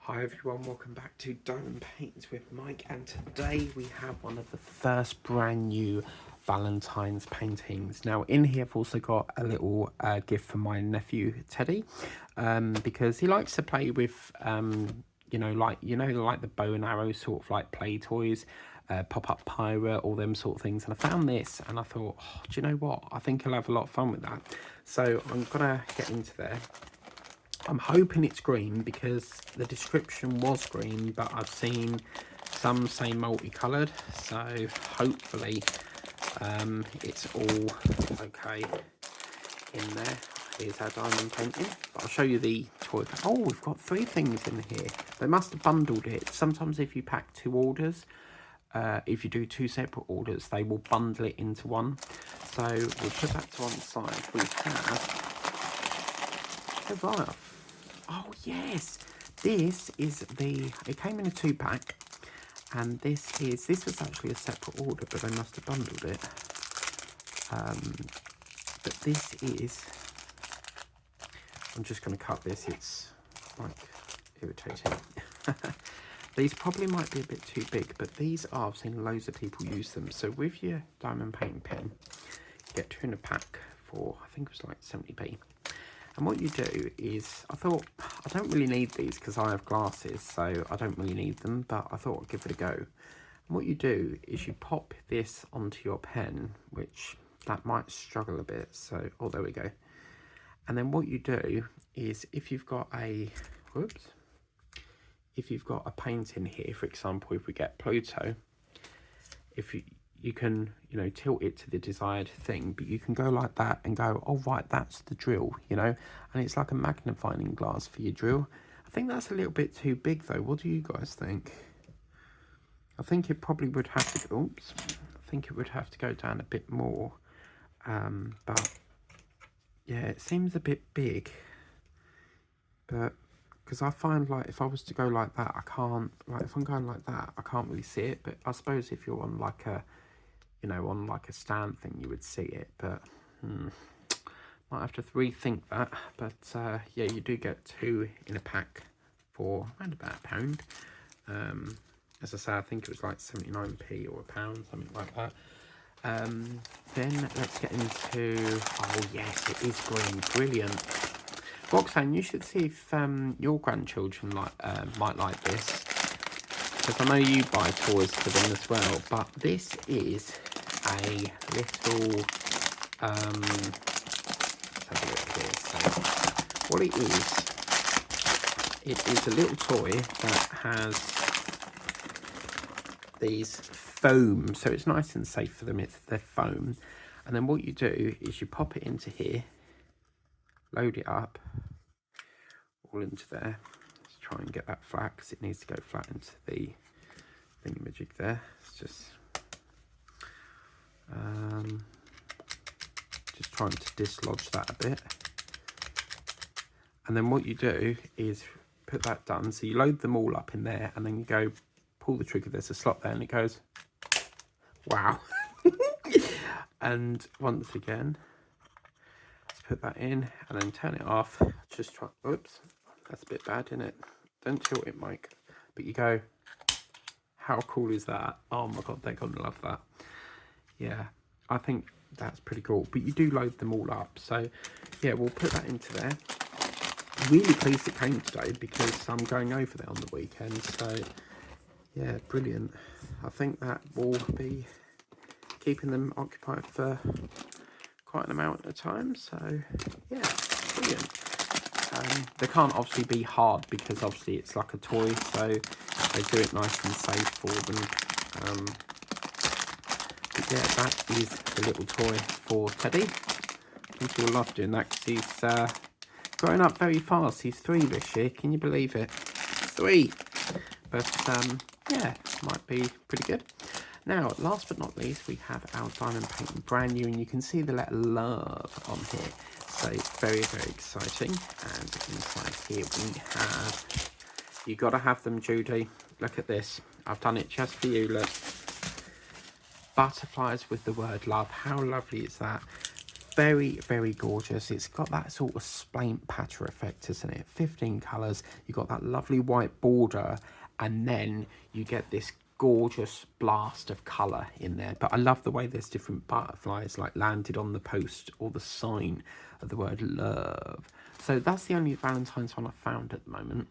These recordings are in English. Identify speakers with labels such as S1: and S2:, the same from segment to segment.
S1: Hi everyone, welcome back to Diamond Paints with Mike, and today we have one of the first brand new Valentine's paintings. Now in here I've also got a little gift from my nephew Teddy, because he likes to play with like the bow and arrow sort of like play toys, pop-up pirate, all them sort of things. And I found this and I thought, oh, do you know what, I think he'll have a lot of fun with that. So I'm gonna get into there. I'm hoping it's green because the description was green, but I've seen some say multicoloured, so hopefully it's all okay in there. Here's our diamond painting. But I'll show you the toy. Oh, we've got 3 things in here. They must have bundled it. Sometimes if you pack 2 orders, if you do 2 separate orders, they will bundle it into one. So we'll put that to one side. We have... Oh, right. Oh yes, this is it came in a 2-pack, and this was actually a separate order, but they must have bundled it. But this is, I'm just going to cut this, it's like irritating. These probably might be a bit too big, but these are, I've seen loads of people use them. So with your diamond painting pen, you get 2 in a pack for, I think it was like 70p. And what you do is, I thought, I don't really need these because I have glasses, so I don't really need them, but I thought I'd give it a go. And what you do is you pop this onto your pen, which that might struggle a bit, so, oh, there we go. And then what you do is, if you've got a, if you've got a paint in here, for example, if we get Pluto, if you can, tilt it to the desired thing, but you can go like that and go, oh, right, that's the drill, and it's like a magnifying glass for your drill. I think that's a little bit too big, though. What do you guys think? I think it probably would have to, I think it would have to go down a bit more. But, yeah, it seems a bit big. But, because I find, like, if I was to go like that, I can't, like, if I'm going like that, I can't really see it. But I suppose if you're on, like, a on like a stand thing, you would see it, but might have to rethink that. But yeah, you do get 2 in a pack for around about £1. As I say, I think it was like 79p or £1, something like that. Then let's get into, oh yes, it is green, brilliant. Roxanne, you should see if your grandchildren might like this, because I know you buy toys for them as well. But this is a little, let's have a look here. So what it is a little toy that has these foam, so it's nice and safe for them. It's their foam, and then what you do is you pop it into here, load it up all into there. Let's try and get that flat, because it needs to go flat into the thingamajig there. It's just trying to dislodge that a bit. And then what you do is put that done. So you load them all up in there, and then you go pull the trigger. There's a slot there, and it goes, wow. And once again, let's put that in and then turn it off. Just try, oops, that's a bit bad, isn't it? Don't tilt it, Mike. But you go, how cool is that? Oh my god, they're gonna love that. Yeah, I think that's pretty cool. But you do load them all up. So yeah, we'll put that into there. Really pleased it came today, because I'm going over there on the weekend. So yeah, brilliant. I think that will be keeping them occupied for quite an amount of time. So yeah, brilliant. They can't obviously be hard, because obviously it's like a toy, so they do it nice and safe for them. But yeah, that is the little toy for Teddy. I think he'll love doing that, because he's growing up very fast. He's 3 this year, can you believe it? 3! But yeah, might be pretty good. Now, last but not least, we have our diamond painting, brand new, and you can see the letter love on here. So very, very exciting. And inside here we have, you got to have them, Judy. Look at this. I've done it just for you, look. Butterflies with the word love. How lovely is that? Very, very gorgeous. It's got that sort of splaint patter effect, isn't it? 15 colours. You've got that lovely white border, and then you get this gorgeous blast of colour in there. But I love the way there's different butterflies like landed on the post or the sign of the word love. So that's the only Valentine's one I found at the moment.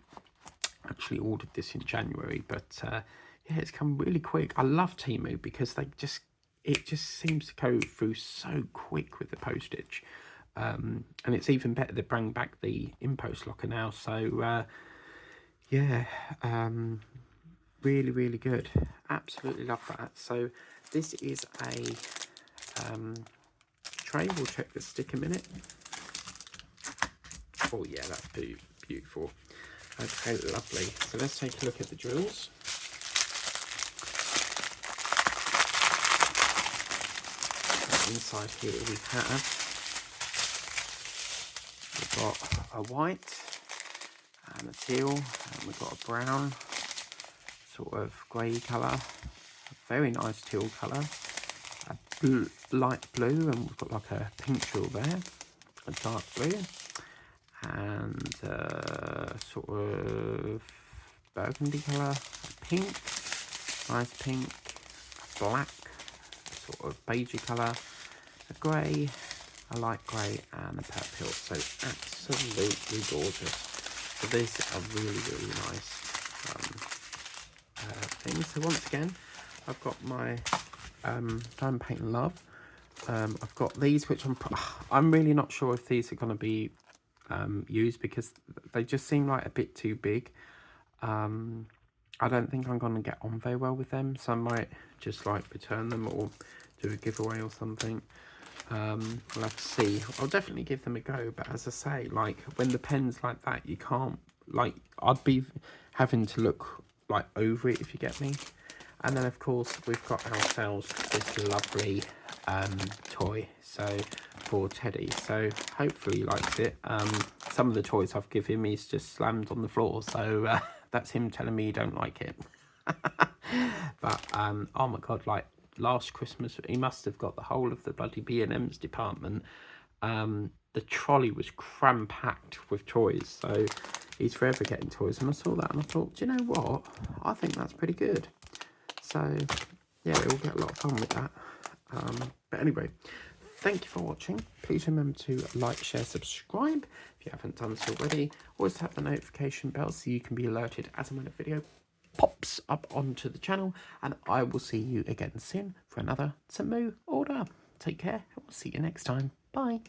S1: Actually ordered this in January, but yeah, it's come really quick. I love Temu because it just seems to go through so quick with the postage, and it's even better. They bring back the in-post locker now, so yeah, really, really good. Absolutely love that. So this is a tray. We'll check the stick a minute. Oh yeah, that's beautiful. Okay, lovely. So let's take a look at the drills. Inside here we've got a white and a teal, and we've got a brown, sort of grey colour, a very nice teal colour, a light blue, and we've got like a pink drill there, a dark blue, and sort of burgundy colour, pink, nice pink, black, sort of beigey colour, a grey, a light grey, and a purple. So absolutely gorgeous. So these are really, really nice things. So once again, I've got my Diamond Paint Love. I've got these, which I'm really not sure if these are going to be used because they just seem like a bit too big. I don't think I'm going to get on very well with them, so I might just like return them or do a giveaway or something. We'll have to see. I'll definitely give them a go, but as I say, like when the pen's like that, you can't, like, I'd be having to look like over it, if you get me. And then of course we've got ourselves this lovely toy, so for Teddy, so hopefully he likes it. Some of the toys I've given him he's just slammed on the floor, so that's him telling me he don't like it. But oh my god, like last Christmas he must have got the whole of the bloody B&M's department. The trolley was cram-packed with toys, so he's forever getting toys. And I saw that and I thought, do you know what, I think that's pretty good. So yeah, we'll get a lot of fun with that. But anyway, thank you for watching. Please remember to like, share, subscribe if you haven't done so already. Always tap the notification bell so you can be alerted as and when a video pops up onto the channel. And I will see you again soon for another Temu order. Take care, and we'll see you next time. Bye.